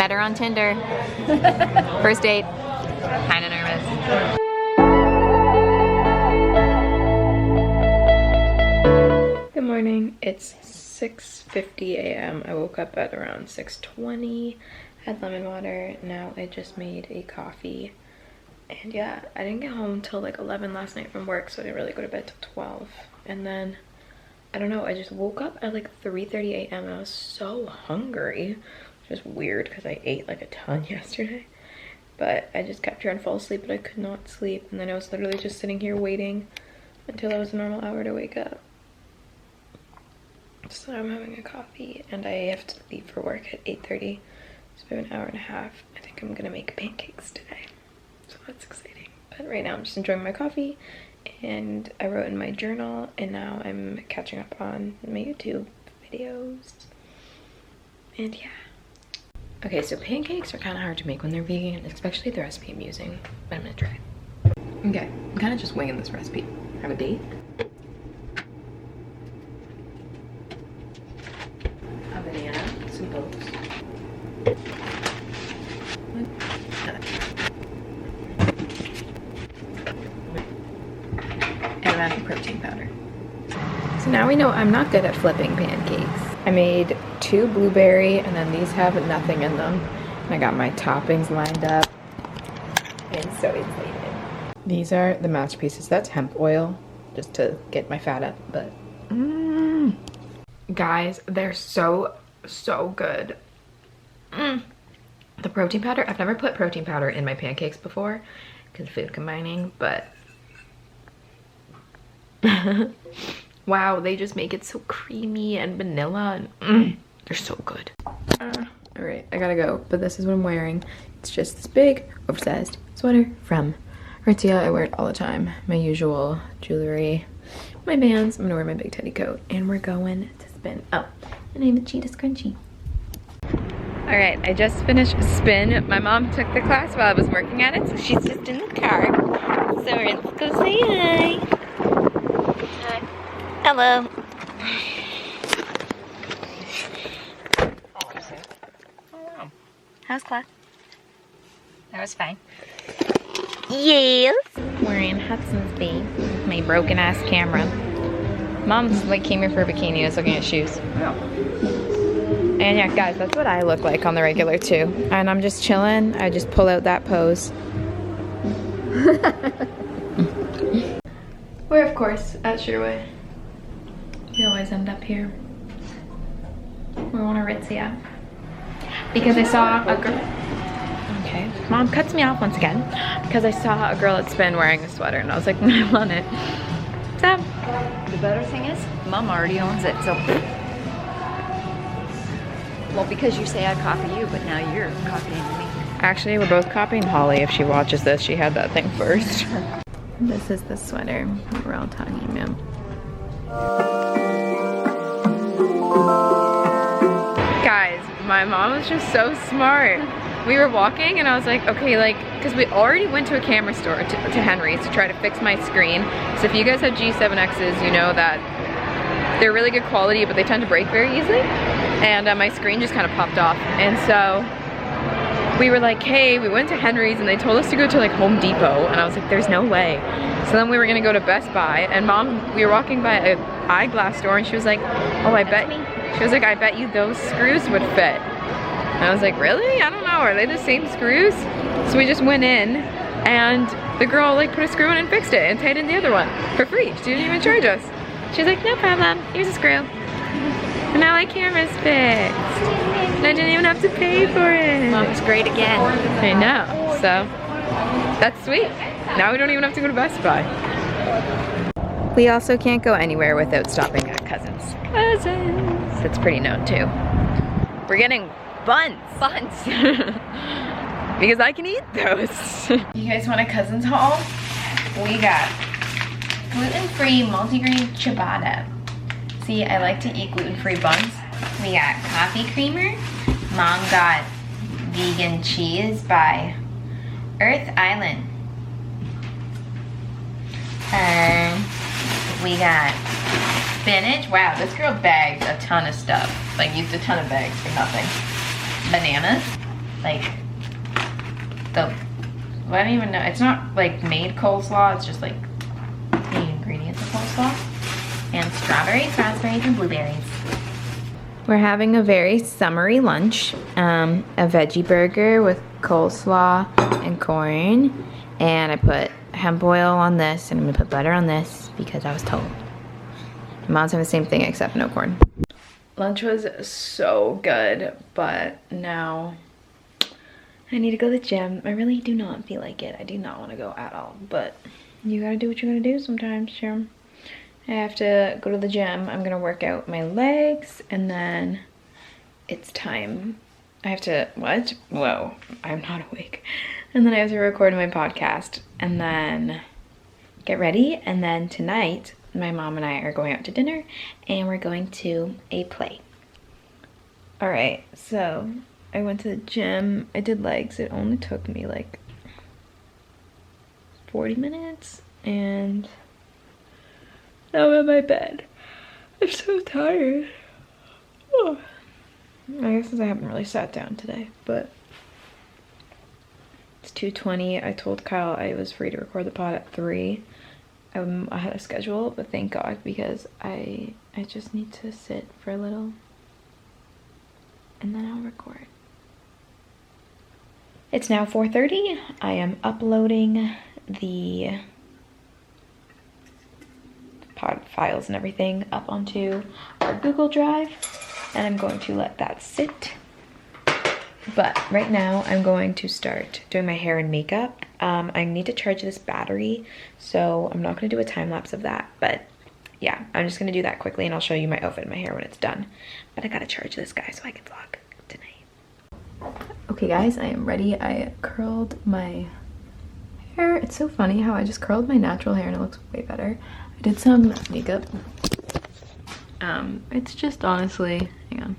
Met her on Tinder. First date. Kinda nervous. Good morning. It's 6:50 a.m. I woke up at around 6:20. Had lemon water. Now I just made a coffee. And yeah, I didn't get home till like 11 last night from work, so I didn't really go to bed till 12. And then, I don't know, I just woke up at like 3:30 a.m. and I was so hungry. Which is weird because I ate like a ton yesterday. But I just kept trying to fall asleep, but I could not sleep. And then I was literally just sitting here waiting until it was a normal hour to wake up. So I'm having a coffee and I have to leave for work at 8:30. So we have an hour and a half. I think I'm gonna make pancakes today. So that's exciting. But right now I'm just enjoying my coffee, and I wrote in my journal, and now I'm catching up on my YouTube videos. And yeah. Okay, so pancakes are kind of hard to make when they're vegan, especially the recipe I'm using, but I'm gonna try. Okay, I'm kind of just winging this recipe. Have a date. A banana, some oats. And protein powder. So now we know I'm not good at flipping pancakes. I made 2 blueberry, and then these have nothing in them. And I got my toppings lined up. I'm so excited. These are the masterpieces. That's hemp oil, just to get my fat up. But guys, they're so good. The protein powder. I've never put protein powder in my pancakes before because food combining, but wow, they just make it so creamy and vanilla, and they're so good. All right, I gotta go, but this is what I'm wearing. It's just this big oversized sweater from Aritzia. I wear it all the time. My usual jewelry, my Vans. I'm gonna wear my big teddy coat, and we're going to spin. Oh, and I have a cheetah scrunchie. All right, I just finished a spin. My mom took the class while I was working at it, so she's just in the car. So let's go say hi. Hello. How's class? That was fine. Yes. We're in Hudson's Bay. My broken ass camera. Mom's like came here for a bikini. I was looking at shoes. Yeah. And yeah, guys, that's what I look like on the regular too. And I'm just chilling. I just pull out that pose. We're of course at Sherwood. We always end up here. We want to Aritzia. Because I saw a girl. Okay. Mom cuts me off once again. Because I saw a girl at Spin wearing a sweater and I was like, I want it. So. The better thing is, Mom already owns it, so. Well, because you say I copy you, but now you're copying me. Actually, we're both copying Holly. If she watches this, she had that thing first. This is the sweater we're all talking about. Guys, my mom was just so smart. We were walking and I was like, okay, like, because we already went to a camera store, to Henry's, to try to fix my screen. So if you guys have G7Xs, you know that they're really good quality, but they tend to break very easily. And my screen just kind of popped off. And so we were like, hey, we went to Henry's and they told us to go to like Home Depot. And I was like, there's no way. So then we were gonna go to Best Buy, and Mom, we were walking by an eyeglass store and she was like, oh, I bet you those screws would fit. And I was like, really? I don't know, are they the same screws? So we just went in and the girl like put a screw in and fixed it and tightened the other one for free. She didn't even charge us. She's like, no problem, here's a screw. And now my camera's fixed. And I didn't even have to pay for it. Mom's great again. I know, so that's sweet. Now we don't even have to go to Best Buy. We also can't go anywhere without stopping at Cousins. Cousins! It's pretty known too. We're getting buns. Buns. Because I can eat those. You guys want a Cousins haul? We got gluten-free multigrain ciabatta. See, I like to eat gluten-free buns. We got coffee creamer. Mom got vegan cheese by Earth Island. We got spinach. Wow, this girl bagged a ton of stuff. Like used a ton of bags for nothing. Bananas. like the, I don't even know, it's not like made coleslaw, it's just like the ingredients of coleslaw. And strawberries, raspberries, and blueberries. We're having a very summery lunch. A veggie burger with coleslaw and corn. And I put hemp oil on this, and I'm gonna put butter on this because I was told. My mom's having the same thing except no corn. Lunch was so good, but now I need to go to the gym. I really do not feel like it. I do not want to go at all, but you gotta do what you gotta do sometimes, sure. I have to go to the gym. I'm gonna work out my legs, and then it's time. I have to, what? Whoa, I'm not awake. And then I have to record my podcast, and then get ready, and then tonight, my mom and I are going out to dinner, and we're going to a play. All right, so I went to the gym. I did legs. It only took me like 40 minutes, and now I'm in my bed. I'm so tired. Oh. I guess I haven't really sat down today, but it's 2:20. I told Kyle I was free to record the pod at 3. I had a schedule, but thank God, because I just need to sit for a little and then I'll record. It's now 4:30. I am uploading the pod files and everything up onto our Google Drive, and I'm going to let that sit. But right now I'm going to start doing my hair and makeup. I need to charge this battery, so I'm not going to do a time lapse of that, but yeah, I'm just going to do that quickly and I'll show you my outfit and my hair when it's done. But I gotta charge this guy so I can vlog tonight. Okay guys, I am ready. I curled my hair. It's so funny how I just curled my natural hair and it looks way better. I did some makeup. It's just honestly, hang on,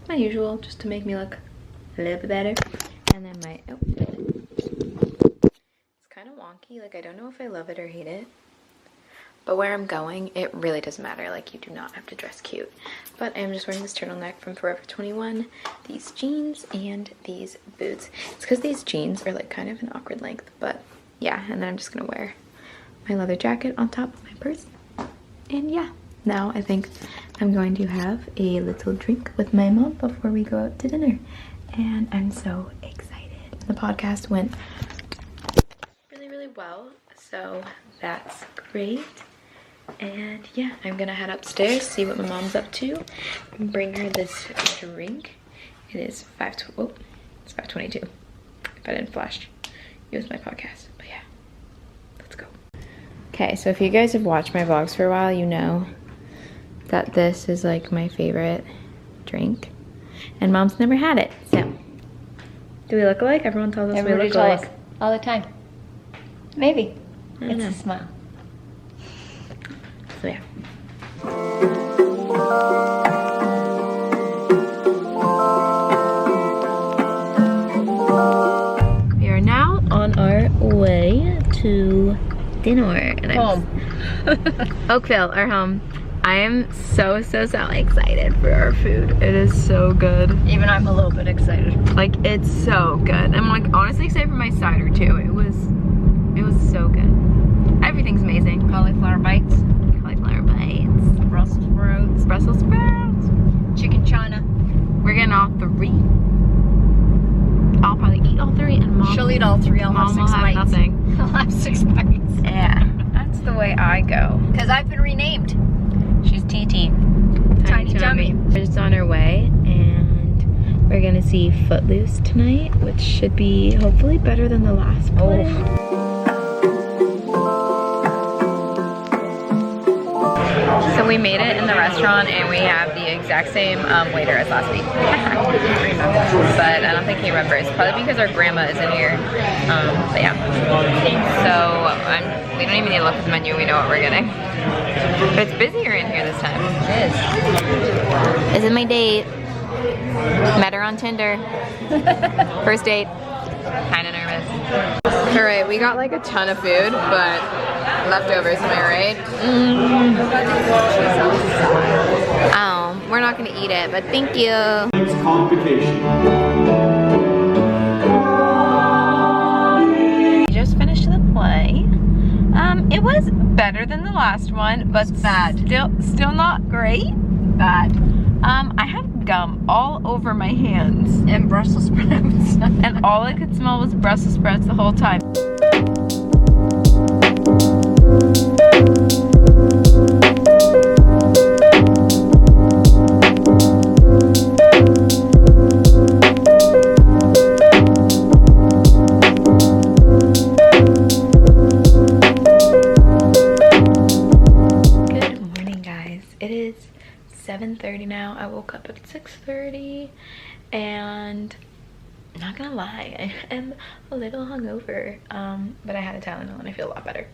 my usual, just to make me look a little bit better. And then my outfit, it's kind of wonky, like I don't know if I love it or hate it, but where I'm going, it really doesn't matter. Like, you do not have to dress cute. But I'm just wearing this turtleneck from Forever 21, these jeans, and these boots. It's because these jeans are like kind of an awkward length, but yeah. And then I'm just gonna wear my leather jacket on top of my purse, and yeah. Now I think I'm going to have a little drink with my mom before we go out to dinner, and I'm so excited. The podcast went really, really well, so that's great. And yeah, I'm gonna head upstairs, see what my mom's up to, and bring her this drink. It is 5:22. If I didn't flash, use my podcast, but yeah, let's go. Okay, so if you guys have watched my vlogs for a while, you know that this is like my favorite drink, and mom's never had it. So, do we look alike? Everyone tells us we look alike all the time. Maybe it's a smile. So yeah. We are now on our way to dinner, and Home. Oakville, our home. I am so excited for our food. It is so good. Even I'm a little bit excited. Like, it's so good. I'm like honestly excited for my cider too. It was so good. Everything's amazing. Cauliflower bites. Cauliflower bites. Brussels sprouts. Brussels sprouts. Chicken china. We're getting all 3. I'll probably eat all 3, and mom. She'll eat all 3. I'll have 6 bites. Nothing. I'll have 6 bites. Yeah, that's the way I go. Because I've been renamed. She's TT. Tiny Tummy. We're just on our way, and we're gonna see Footloose tonight, which should be hopefully better than the last play. So we made it in the restaurant, and we have the exact same waiter as last week. But I don't think he remembers. Probably because our grandma isn't here. But yeah. So we don't even need to look at the menu. We know what we're getting. But it's busier in here this time. It is. This is my date. Met her on Tinder. First date. Kinda nervous. Alright, we got like a ton of food, but leftovers, am I right? Oh, we're not gonna eat it, but thank you. Next complication. finished one, but bad. Still not great. Bad. I have gum all over my hands. And Brussels sprouts. And all I could smell was Brussels sprouts the whole time. Good morning, guys. It is 7:30 now. I woke up at 6:30 and not gonna lie, I am a little hungover, but I had a Tylenol and I feel a lot better.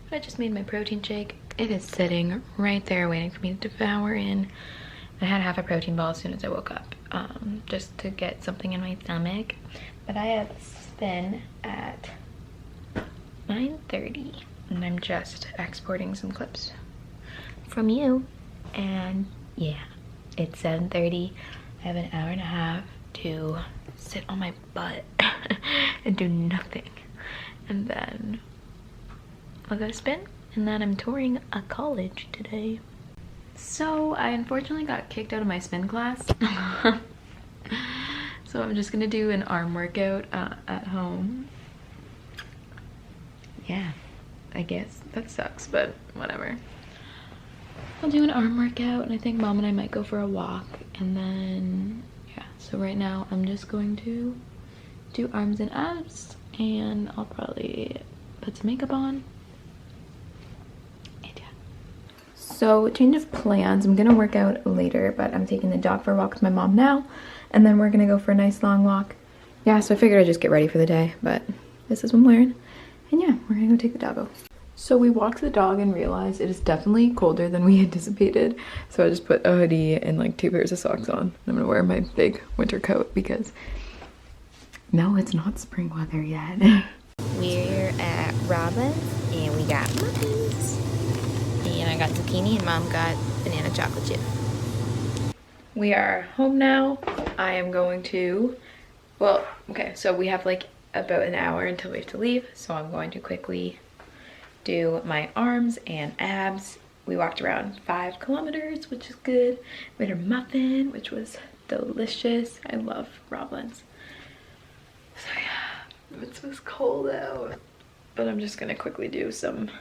But I just made my protein shake. It is sitting right there waiting for me to devour in. I had half a protein ball as soon as I woke up, just to get something in my stomach. But I have spin at 9:30 and I'm just exporting some clips from you. And yeah, it's 7:30. I have an hour and a half to sit on my butt and do nothing, and then I'll go spin, and then I'm touring a college today. So I unfortunately got kicked out of my spin class. So I'm just gonna do an arm workout at home. Yeah, I guess that sucks, but whatever. I'll do an arm workout, and I think Mom and I might go for a walk, and then yeah. So right now I'm just going to do arms and abs, and I'll probably put some makeup on. And yeah. So change of plans. I'm gonna work out later, but I'm taking the dog for a walk with my mom now, and then we're gonna go for a nice long walk. Yeah, so I figured I'd just get ready for the day, but this is what I'm wearing. And yeah, we're gonna go take the doggo. So we walked the dog and realized it is definitely colder than we anticipated. So I just put a hoodie and like 2 pairs of socks on. I'm gonna wear my big winter coat because no, it's not spring weather yet. We're at Robin's and we got muffins. And I got zucchini and Mom got banana chocolate chip. We are home now. I am going to, well, okay, so we have like about an hour until we have to leave. So I'm going to quickly do my arms and abs. We walked around 5 kilometers, which is good. Made a muffin, which was delicious. I love Robin's. So yeah, it was cold out, but I'm just gonna quickly do some,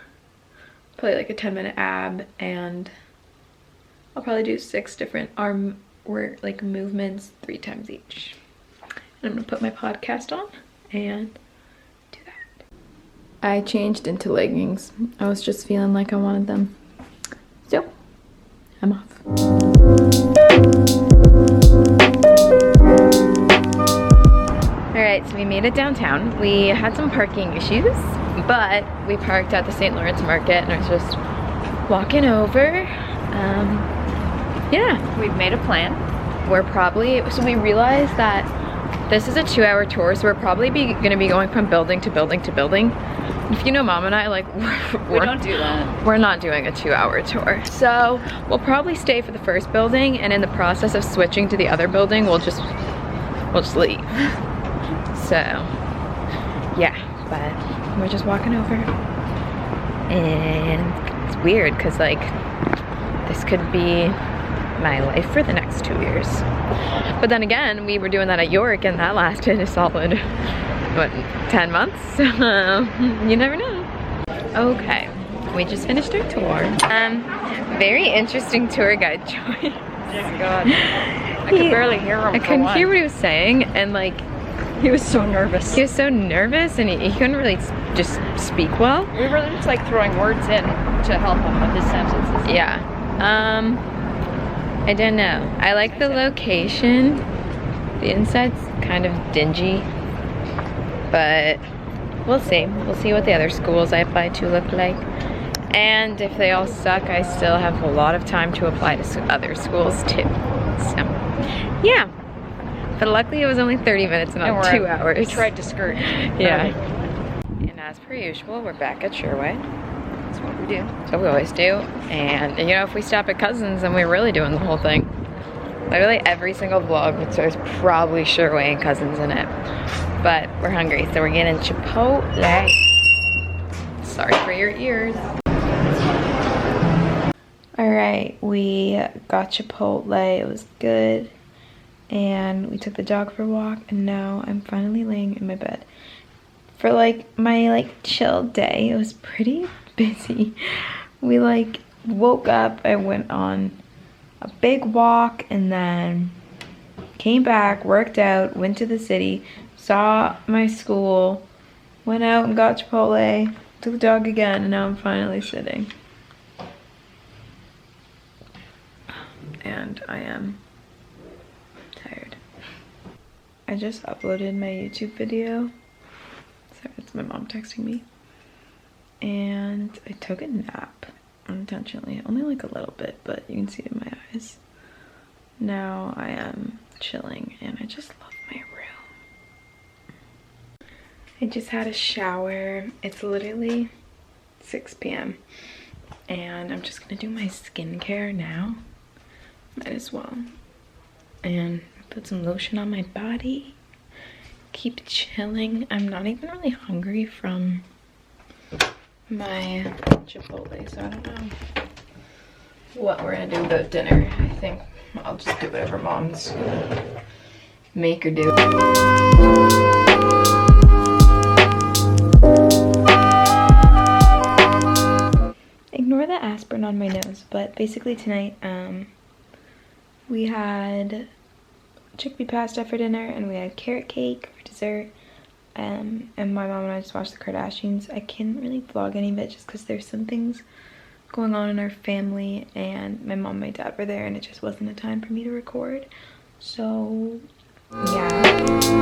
probably like a 10-minute ab, and I'll probably do 6 different arm work, like movements, 3 times each. And I'm gonna put my podcast on and do that. I changed into leggings. I was just feeling like I wanted them. So, I'm off. Alright, so we made it downtown. We had some parking issues, but we parked at the St. Lawrence Market and I was just walking over. Yeah. We've made a plan. We're probably, so we realized that this is a 2-hour tour, so we're probably gonna be going from building to building to building. If you know Mom and I, like, we don't do that. We're not doing a 2-hour tour. So we'll probably stay for the first building, and in the process of switching to the other building, we'll just leave. So yeah, but we're just walking over. And it's weird, because like, this could be my life for the next 2 years. But then again, we were doing that at York and that lasted a solid, what, 10 months? You never know. Okay, we just finished our tour. Very interesting tour guide choice. Oh God. I could barely hear him. I couldn't hear what he was saying, and like, he was so nervous. He was so nervous, and he couldn't really just speak well. We were just like throwing words in to help him with his sentences. Yeah. I don't know. I like the location. The inside's kind of dingy, but we'll see. We'll see what the other schools I apply to look like. And if they all suck, I still have a lot of time to apply to other schools too. So, yeah. But luckily it was only 30 minutes, not 2 hours. We tried to skirt. Yeah. And as per usual, we're back at Sherway. That's what we do. That's what we always do. And you know, if we stop at Cousins, then we're really doing the whole thing. Literally every single vlog, there's probably Sherway and Cousins in it. But we're hungry, so we're getting Chipotle. Sorry for your ears. Alright, we got Chipotle, it was good, and we took the dog for a walk, and now I'm finally laying in my bed. For like my like chill day, it was pretty busy. We like woke up, I went on a big walk, and then came back, worked out, went to the city, saw my school, went out and got Chipotle, took the dog again, and now I'm finally sitting. And I am tired. I just uploaded my YouTube video. Sorry, it's my mom texting me. And I took a nap unintentionally. Only like a little bit, but you can see it in my eyes. Now I am chilling and I just love my room. I just had a shower. It's literally 6 p.m. and I'm just gonna do my skincare now. Might as well. And put some lotion on my body. Keep chilling. I'm not even really hungry from my Chipotle, so I don't know what we're gonna do about dinner. I think I'll just do whatever mom's gonna make or do. Ignore the aspirin on my nose, but basically tonight, we had chickpea pasta for dinner and we had carrot cake for dessert. And my mom and I just watched the Kardashians. I can't really vlog any of it just because there's some things going on in our family and my mom and my dad were there and it just wasn't a time for me to record. So, yeah.